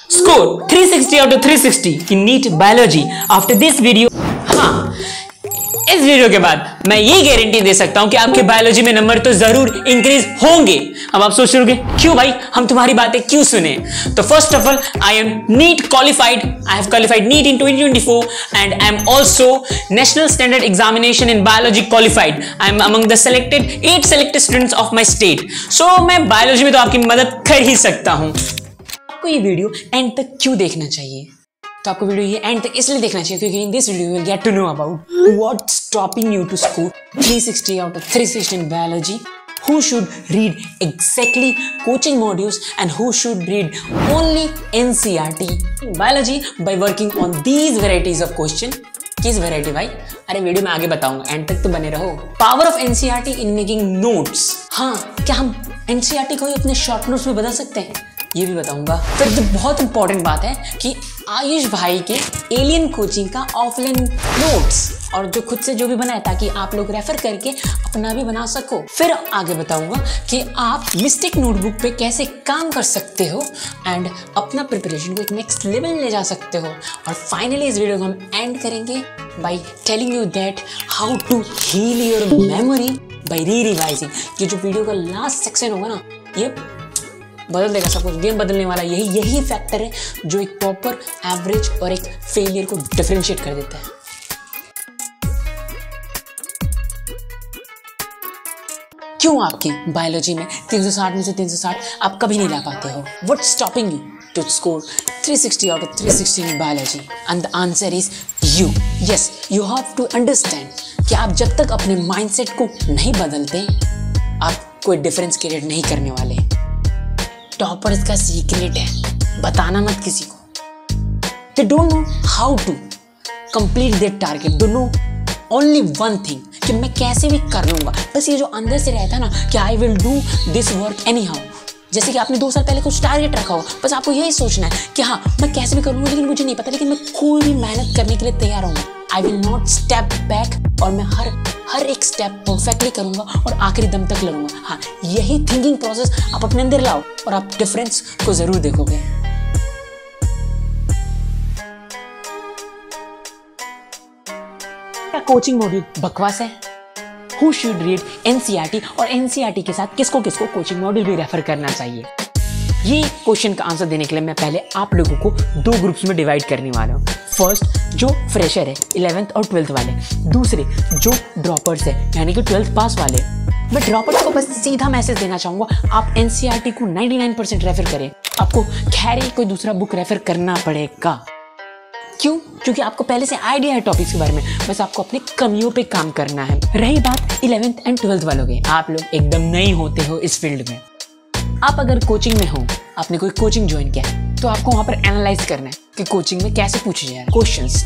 Score 360 out of 360 in NEET Biology after this video. हाँ, इस video के बाद मैं ये गारंटी दे सकता हूं कि आपके बायोलॉजी में नंबर तो जरूर इंक्रीज होंगे। अब आप सोच रहे होंगे क्यों भाई, हम तुम्हारी बातें क्यों सुने? तो first of all, I am NEET qualified. I have qualified NEET in 2024 and I am also National Standard Examination in Biology qualified. I am among the eight selected students of my state. So मैं biology में तो आपकी मदद कर ही सकता हूं। आपको ये वीडियो एंड तक क्यों देखना चाहिए? तो आपको वीडियो ये एंड तक इसलिए देखना चाहिए क्योंकि in this video you will get to know about what's stopping you to score 360 out of 360 in biology, who should read exactly coaching modules and who should read only NCERT in biology by working on these varieties of question. किस variety भाई? अरे video में आगे बताऊंगा, and तक तो बने रहो। Power of NCERT in making notes. हाँ, क्या हम NCERT को ही अपने शॉर्ट नोट्स में बदल सकते हैं? ये भी बताऊंगा। फिर तो बहुत इंपॉर्टेंट बात है कि आयुष भाई के एलियन कोचिंग का ऑफलाइन नोट्स और जो खुद से जो भी बनाए ताकि आप लोग रेफर करके अपना भी बना सको। फिर आगे बताऊंगा कि आप मिस्टेक नोटबुक पे कैसे काम कर सकते हो एंड अपना प्रिपरेशन को एक नेक्स्ट लेवल ले जा सकते हो। और फाइनली इस वीडियो को हम एंड करेंगे by telling you that how to heal your memory by re-revising. ये जो वीडियो का लास्ट सेक्शन होगा ना, ये बदल देगा सब कुछ। गेम बदलने वाला यही फैक्टर है जो एक प्रॉपर एवरेज और एक फेलियर को डिफरेंशिएट कर देता है। क्यों आपकी बायोलॉजी में 360 में से 360 आप कभी नहीं ला पाते हो? What's stopping you to score 360 out of 360 in biology? And the answer is you. Yes, you have to understand कि आप जब तक अपने माइंडसेट को नहीं बदलते, आप कोई डिफरेंस क्रिएट नहीं करने वाले। टॉपर्स का सीक्रेट है, बताना मत किसी को। They don't know how to complete their target. They know only one thing कि मैं कैसे भी कर लूंगा। बस ये जो अंदर से रहता है ना कि I will do this work anyhow। जैसे कि आपने 2 साल पहले कुछ टारगेट रखा हो, बस आपको यही सोचना है कि हाँ मैं कैसे भी करूंगा, लेकिन मुझे नहीं पता, लेकिन मैं कोई भी मेहनत करने के लिए तैयार हूँ। I will not step back और मैं हर एक स्टेप परफेक्टली करूंगा और आखिरी दम तक लड़ूंगा। हाँ, यही थिंकिंग प्रोसेस आप अपने अंदर लाओ और आप डिफरेंस को जरूर देखोगे। क्या कोचिंग मॉड्यूल बकवास है? Who should read NCERT और NCERT के साथ किसको किसको कोचिंग मॉड्यूल भी रेफर करना चाहिए? ये क्वेश्चन का आंसर देने के लिए मैं पहले आप लोगों को 2 ग्रुप्स में डिवाइड करने वाला हूँ। फर्स्ट जो फ्रेशर है 11th और 12th वाले, दूसरे जो ड्रॉपर्स है यानी कि 12th पास वाले। मैं ड्रॉपर्स को बस सीधा मैसेज देना चाहूँगा, आप NCERT को 99% रेफर करें। आपको खैर कोई दूसरा बुक रेफर करना पड़ेगा। क्यों? क्योंकि आपको पहले से आइडिया है टॉपिक्स के बारे में, बस आपको अपनी कमियों पे काम करना है। रही बात 11th एंड 12th वालों की, आप लोग एकदम नए होते हो इस फील्ड में। आप अगर कोचिंग में हो, आपने कोई कोचिंग ज्वाइन किया है, तो आपको वहाँ पर एनालाइज करना है कि कोचिंग में कैसे पूछे जा रहे हैं क्वेश्चंस।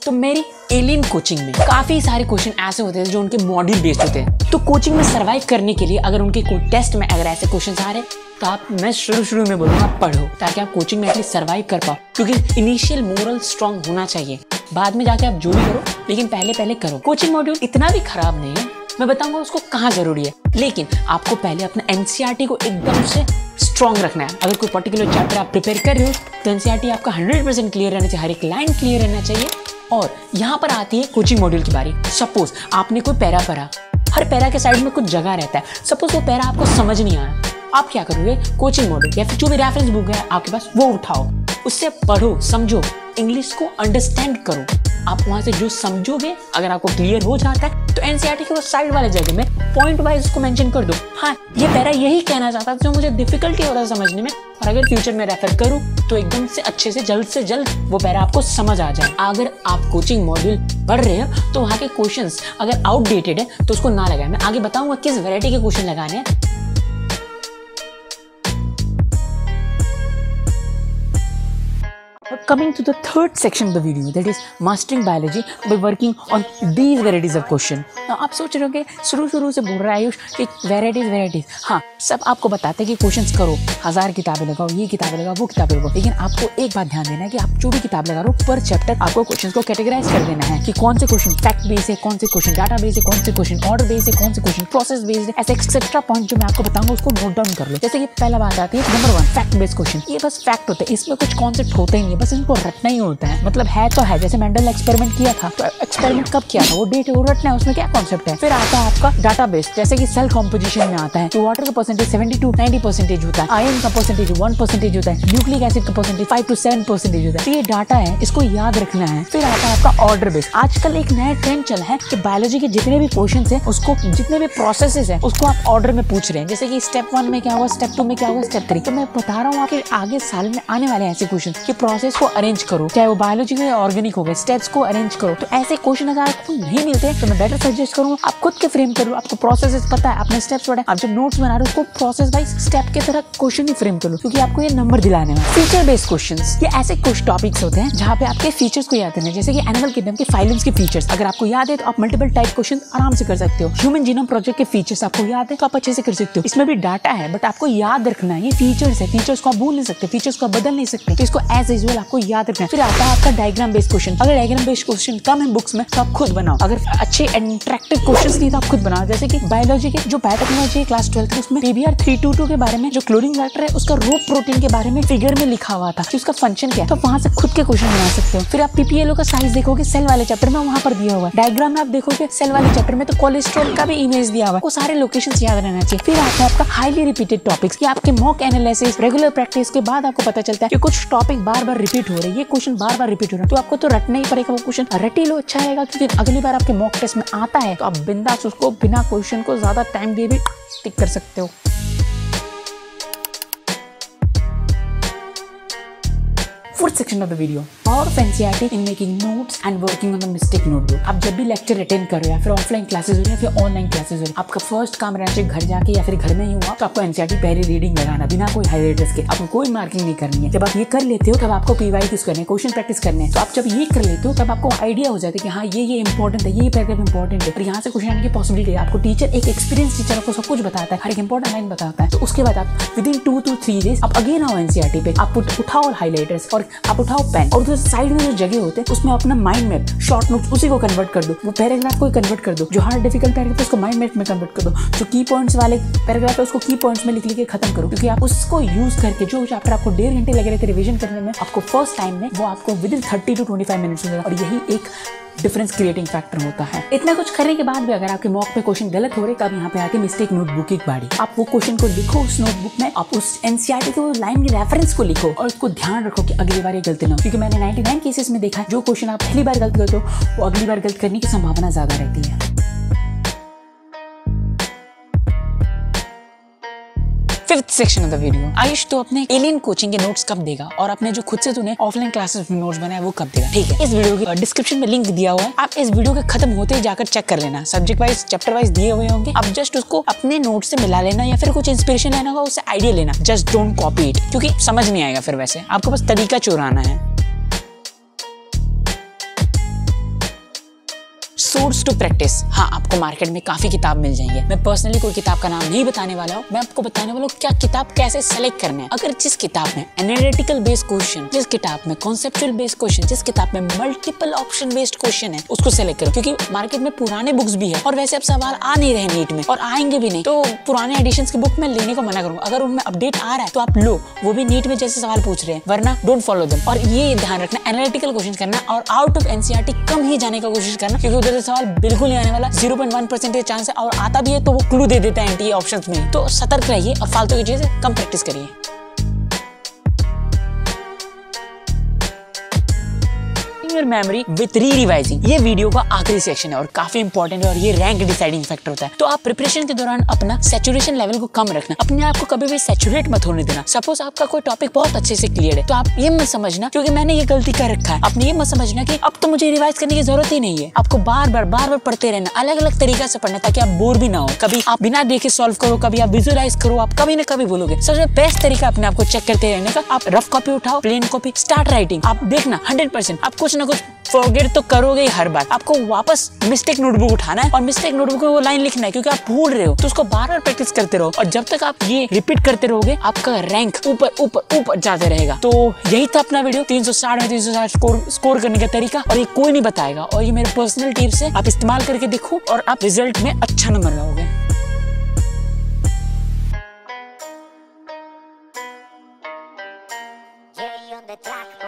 तो मेरी एलियन कोचिंग में काफ़ी सारे क्वेश्चन ऐसे होते हैं जो उनके मॉड्यूल बेस्ड होते हैं। तो कोचिंग में सर्वाइव करने के लिए अगर उनके कोई टेस्ट में अगर ऐसे क्वेश्चन आ रहे हैं, तो आप मैं शुरू में बोलूँगा पढ़ो, ताकि आप कोचिंग में एटलीस्ट सर्वाइव कर पाओ। क्योंकि इनिशियल मोरल स्ट्रांग होना चाहिए, बाद में जाके आप जो भी करो, लेकिन पहले करो। कोचिंग मॉड्यूल इतना भी खराब नहीं है, मैं बताऊंगा उसको कहाँ जरूरी है, लेकिन आपको पहले अपना NCERT को एकदम से स्ट्रॉन्ग रखना है। अगर कोई पर्टिकुलर चैप्टर आप प्रिपेयर कर रहे हो तो NCERT आपका 100% क्लियर रहना चाहिए, हर एक लाइन क्लियर रहना चाहिए। और यहाँ पर आती है कोचिंग मॉड्यूल की बारी। सपोज आपने कोई पैरा पढ़ा, हर पैरा के साइड में कुछ जगह रहता है, सपोज वो पैरा आपको समझ नहीं आया, आप क्या करोगे? कोचिंग मॉड्यूल या फिर जो भी रेफरेंस बुक है आपके पास वो उठाओ, उससे पढ़ो, समझो, इंग्लिश को अंडरस्टैंड करो। आप वहां से जो समझोगे, अगर आपको क्लियर हो जाता है तो NCERT के वो साइड वाले जगह में पॉइंट वाइज उसको मेंशन कर दो। हाँ, ये पैरा यही कहना चाहता था जो मुझे डिफिकल्टी हो रहा है समझने में, और अगर फ्यूचर में रेफर करूँ तो एकदम से अच्छे से जल्द वो पैरा आपको समझ आ जाए। अगर आप कोचिंग मॉड्यूल पढ़ रहे हो तो वहाँ के क्वेश्चंस अगर आउटडेटेड है तो उसको ना लगाए। मैं आगे बताऊंगा किस वैरायटी के क्वेश्चन लगाने हैं। coming to the third section of the video, that is mastering biology by working on these varieties of question. Now आप सोच रहे होंगे शुरू से बोल रहा है आयुष कि वेराइटीज, हाँ सब आपको बताते हैं कि क्वेश्चंस करो, 1000 किताबें लगाओ, ये किताबें लगाओ, वो किताबें लगाओ, लेकिन आपको एक बात ध्यान देना है कि आप जो भी किताब लगा रहे हो पर चैप्टर आपको क्वेश्चंस को कैटेगराइज कर देना है कि कौन से क्वेश्चन फैक्ट बेस्ड है, कौन से क्वेश्चन डाटा बेस्ड है, कौन से क्वेश्चन ऑर्डर बेस्ड है, कौन से क्वेश्चन प्रोसेस बेस्ड है, ऐसे एक्सेट्रा पॉइंट जो मैं आपको बताऊंगा उसको नोट डाउन कर लो। जैसे कि पहला बात आती है नंबर 1 फैक्ट बेस्ड क्वेश्चन। ये बस फैक्ट होते हैं, इसमें कुछ कॉन्सेप्ट होते ही नहीं, बस इनको रटना ही होता है। मतलब है तो है, जैसे मेंडल एक्सपेरिमेंट किया था तो एक्सपेरिमेंट कब किया था, वो डेट है, वो रटना है, उसमें क्या कॉन्सेप्ट है। फिर आता है आपका डाटा बेस्ड, जैसे कि सेल कॉम्पोजिशन में आता है कि वाटर का परसेंटेज 70-90% होता है, आयरन का परसेंटेज 1% होता है, न्यूक्लिक एसिड का परसेंटेज 5-7% होता है। तो ये डाटा है, इसको याद रखना है। फिर आता है आपका ऑर्डर बेस्ड। आजकल एक नया ट्रेंड चला है कि बायोलॉजी के जितने भी क्वेश्चंस हैं उसको, जितने भी प्रोसेसेस हैं उसको आप ऑर्डर में पूछ रहे हैं। जैसे कि स्टेप 1 में क्या हुआ, स्टेप 2 में क्या हुआ, स्टेप 3। तो मैं बता रहा हूँ आपके आगे साल में आने वाले ऐसे क्वेश्चन कि प्रोसेस को अरेंज करो, चाहे वो बायोलॉजी हो या ऑर्गेनिक हो गए, स्टेप्स को अरेंज करो। तो ऐसे क्वेश्चन अगर आपको नहीं मिलते तो मैं बेटर सजेस्ट करूँ आप खुद के फ्रेम करो। आपको प्रोसेस पता है, अपने स्टेप्स पढ़े, आप जब नोट्स बना रहे हो उसको प्रोसेस वाइज स्टेप के तरह क्वेश्चन ही फ्रेम करो, क्योंकि आपको ये नंबर दिलाने वाला। फीचर बेस्ड क्वेश्चंस, ये ऐसे कुछ टॉपिक्स होते हैं जहाँ पे आपके फीचर्स को याद करना है। जैसे कि एनिमल किंगडम के फाइलम्स के फीचर्स अगर आपको याद है तो आप मल्टीपल टाइप क्वेश्चन आराम से कर सकते हो। ह्यूमन जीनोम प्रोजेक्ट के फीचर्स आपको याद है तो आप अच्छे से कर सकते हो। इसमें भी डाटा है बट आपको याद रखना है, ये फीचर्स है, फीचर्स को आप भूल नहीं सकते, फीचर्स को बदल नहीं सकते, तो इसको एज यूजुअल आपको याद रखना है। फिर आता है आपका डायग्राम बेस्ड क्वेश्चन। अगर डायग्राम बेस्ड क्वेश्चन कम है बुक्स में तो आप खुद बनाओ, अगर अच्छे इंटरेक्टिव क्वेश्चंस नहीं तो आप खुद बनाओ। जैसे कि बायोलॉजी के जो बायोटेक्नोलॉजी है क्लास 12 उसमें PBr 322 के बारे में, जो क्लोरीन वाटर है उसका रोप प्रोटीन के बारे में फिगर में लिखा हुआ था कि उसका फंक्शन क्या है, तो वहां से खुद के क्वेश्चन बना सकते हो। फिर आप PPLO का साइज देखोगे सेल वाले चैप्टर में, वहां पर दिया हुआ है। डायग्राम में आप देखोगे सेल वाले चैप्टर में तो कोलेस्ट्रॉल का भी इमेज दिया हुआ है, वो सारे लोकेशंस याद रहना चाहिए। फिर आता है आपका हाईली रिपीटेड टॉपिक्स, कि आपके मॉक एनालिसिस रेगुलर प्रैक्टिस के बाद आपको पता चलता है कि कुछ टॉपिक बार बार रिपीट हो रहे हैं, ये क्वेश्चन बार बार रिपीट हो रहा है, तो आपको तो रटना ही पड़ेगा। वो क्वेश्चन रट ही लो, अच्छा रहेगा, क्योंकि अगली बार आपके मॉक टेस्ट में आता है तो आप बिंदास उसको बिना क्वेश्चन को ज्यादा टाइम दिए भी टिक कर सकते हो। Fourth section of the video, power of NCERT in making notes and working on the mistake notebook। आप जब भी लेक्चर अटेंड कर रहे हो या फिर ऑफलाइन क्लासेस हो रही है या फिर ऑनलाइन क्लासेस हो रही है, आपका फर्स्ट काम रहना चाहिए घर जाके या फिर घर में ही हुआ तो आपको NCERT पहले रीडिंग लगाना बिना कोई हाइलाइटर्स के, आपको कोई मार्किंग नहीं करनी है। जब आप ये कर लेते हो तब आपको PYQs करने, क्वेश्चन प्रैक्टिस करने हैं। तो आप जब ये कर लेते हो तब आपको आइडिया हो जाता है कि हाँ ये इंपॉर्टेंट है, ये पैराग्राफ इंपॉर्टेंट है, और यहाँ से क्वेश्चन आने की पॉसिबिलिटी है। आपको टीचर, एक एक्सपीरियंस टीचर आपको सब कुछ बताता है, हर एक इंपॉर्टेंट लाइन बताता है। तो उसके बाद आप विदिन 2 to 3 days आप अगेन आओ NCERT पे, आप उठाओ हाइलाइटर्स और आप उठाओ पेन, और उधर साइड में जो जगह होते हैं उसमें अपना माइंड मैप, शॉर्ट नोट्स उसी को कन्वर्ट कर दो, वो पैराग्राफ को कन्वर्ट कर दो, जो हार्ड डिफिकल्ट पैराग्राफ है उसको माइंड मैप में कन्वर्ट कर दो, जो की पॉइंट्स वाले पैराग्राफ है उसको की पॉइंट्स में लिख के खत्म करो, क्योंकि आप उसको यूज करके जो चैप्टर आपको 1.5 घंटे लगे रहे थे रिविजन करने में, आपको फर्स्ट टाइम में वो आपको विदिन 30 to 25 मिनट्स में, और यही एक डिफरेंस क्रिएटिंग फैक्टर होता है। इतना कुछ करने के बाद भी अगर आपके मॉक पे क्वेश्चन गलत हो रहे तब यहाँ पे आके मिस्टेक नोटबुक की बारी। आप वो क्वेश्चन को लिखो उस नोटबुक में, आप उस NCERT के वो लाइन के रेफरेंस को लिखो और उसको ध्यान रखो कि अगली बार ये गलती ना हो, क्योंकि मैंने 99 केसेस में देखा है जो क्वेश्चन आप पहली बार गलत करते हो वो अगली बार गलत करने की संभावना ज्यादा रहती है। Fifth section of the video, Ayush तो अपने एलियन कोचिंग के नोट्स कब देगा और अपने जो खुद से तूने ऑफलाइन क्लासेस में नोट्स बनाए वो कब देगा। ठीक है, इस वीडियो के डिस्क्रिप्शन में लिंक दिया हुआ है, आप इस वीडियो के खत्म होते ही जाकर चेक कर लेना। सब्जेक्ट वाइज चैप्टर वाइज दिए हुए होंगे, आप जस्ट उसको अपने नोट से मिला लेना या फिर कुछ इंस्पिरेशन लेना होगा, उससे आइडिया लेना, जस्ट डोंट कॉपी इट, क्योंकि समझ नहीं आएगा फिर। वैसे आपको बस तरीका चुराना है। सोर्स टू प्रैक्टिस, हाँ आपको मार्केट में काफी किताब मिल जाएंगे। मैं पर्सनली कोई किताब का नाम नहीं बताने वाला हूँ, मैं आपको बताने वाला हूँ क्या किताब कैसे सेलेक्ट करना है। अगर जिस किताब में एनालिटिकल बेस्ड क्वेश्चन, जिस किताब में कॉन्सेप्चुअल बेस्ड क्वेश्चन, जिस किताब में मल्टीपल ऑप्शन बेस्ड क्वेश्चन है उसको सेलेक्ट करो, क्योंकि मार्केट में पुराने बुक्स भी है और वैसे अब सवाल आ नहीं रहे नीट में और आएंगे भी नहीं, तो पुराने एडिशंस की बुक में लेने को मना करूंगा। अगर उनमें अपडेट आ रहा है तो आप लो, वो भी नीट में जैसे सवाल पूछ रहे हैं, वरना डोंट फॉलो देम। और ये ध्यान रखना एनालिटिकल क्वेश्चन करना और आउट ऑफ NCERT कम ही जाने का कोशिश करना, क्योंकि उधर से सवाल बिल्कुल नहीं आने वाला, 0.1% चांस है, और आता भी है तो वो क्लू दे देता है NTA ऑप्शंस में। तो सतर्क रहिए और फालतू की चीजें कम प्रैक्टिस करिए। Your memory with revising. ये वीडियो का आखिरी सेक्शन है और काफी इंपॉर्टेंट है और ये रैंक डिसाइडिंग फैक्टर होता है। तो आप प्रिपरेशन के दौरान अपना सैचुरेशन लेवल को कम रखना, अपने आप को कभी भी सैचुरेट मत होने देना। सपोज आपका कोई टॉपिक बहुत अच्छे से क्लियर है तो आप ये मत समझना क्योंकि मैंने ये गलती कर रखा है, आपने ये मत समझना कि अब तो मुझे रिवाइज करने की जरूरत ही नहीं है। आपको बार बार पढ़ते रहना, अलग अलग तरीका से पढ़ना ताकि आप बोर भी ना हो। कभी आप बिना देखे सॉल्व करो, कभी आप विजुअलाइज करो, आप कभी ना कभी बोलोगे। सबसे बेस्ट तरीका अपने आप को चेक करते रहने का, आप रफ कॉपी उठाओ, प्लेन कॉपी, स्टार्ट राइटिंग। आप देखना 100% आप कुछ ना कुछ फॉरगेट तो करोगे हर बार। आपको वापस मिस्टेक नोटबुक उठाना है और मिस्टेक नोटबुक में वो लाइन लिखना है क्योंकि आप भूल रहे हो, तो उसको बार बार प्रैक्टिस करते रहो और जब तक आप ये रिपीट करते रहोगे आपका रैंक ऊपर ऊपर ऊपर जाते रहेगा। तो यही था अपना वीडियो 360 में 360 स्कोर करने का तरीका, और ये कोई नहीं बताएगा और ये मेरे पर्सनल टिप्स है। आप इस्तेमाल करके देखो और आप रिजल्ट में अच्छा नंबर लाओगे। on the track.